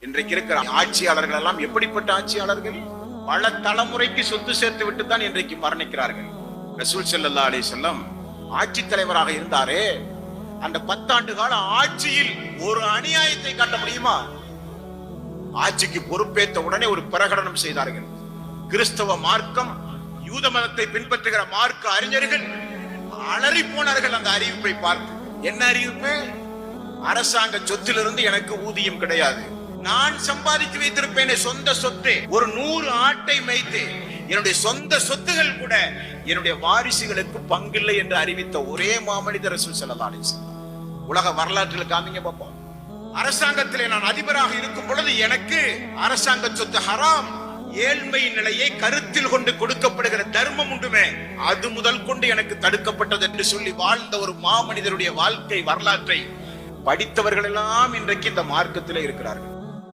இன்றைக்கு இருக்கிற ஆட்சியாளர்கள் எல்லாம் எப்படிப்பட்ட ஆட்சியாளர்கள்? பல தலைமுறைக்கு சொத்து சேர்த்து விட்டு தான் இன்றைக்கு மரணிக்கிறார்கள். ரசூல் ஸல்லல்லாஹு அலைஹி வஸல்லம் ஆட்சி தலைவராக இருந்தாரே, அந்த 10 ஆண்டு கால ஆட்சியில் ஒரு அநியாயத்தை காட்ட முடியுமா? ஆட்சிக்கு பொறுப்பேற்ற உடனே ஒரு பிரகடனம் செய்தார்கள். கிறிஸ்தவ மார்க்கம், யூத மதத்தை பின்பற்றுகிற மார்க்க அறிஞர்கள் அலறி போனார்கள் அந்த அறிவிப்பை பார்த்து. என்ன அறிவிப்பு? அரசாங்க சொத்திலிருந்து எனக்கு ஊதியம் கிடையாது, நான் சம்பாதித்து வைத்திருப்பேனே சொந்த சொத்து, ஒரு 100 ஆட்டை மேய்த்து என்னுடைய சொந்த சொத்துகள் கூட என்னுடைய வாரிசுகளுக்கு பங்கில்லை என்று அறிவித்த ஒரே மாமனிதர் ரசூல் ஸல்லல்லாஹு அலைஹி வஸல்லம். உலக வரலாற்றில் காமிங்க பார்ப்போம். அரசாங்கத்திலே நான் அதிபராக இருக்கும் பொழுது எனக்கு அரசாங்க சொத்து ஹராம், ஏழ்மை நிலையை கருத்தில் கொண்டு கொடுக்கப்படுகிற தர்மம் உண்டுமே, அது முதல் கொண்டு எனக்கு தடுக்கப்பட்டது என்று சொல்லி வாழ்ந்த ஒரு மாமனிதருடைய வாழ்க்கை வரலாற்றை படித்தவர்கள் எல்லாம் இன்றைக்கு இந்த மார்க்கத்திலே இருக்கிறார்கள்.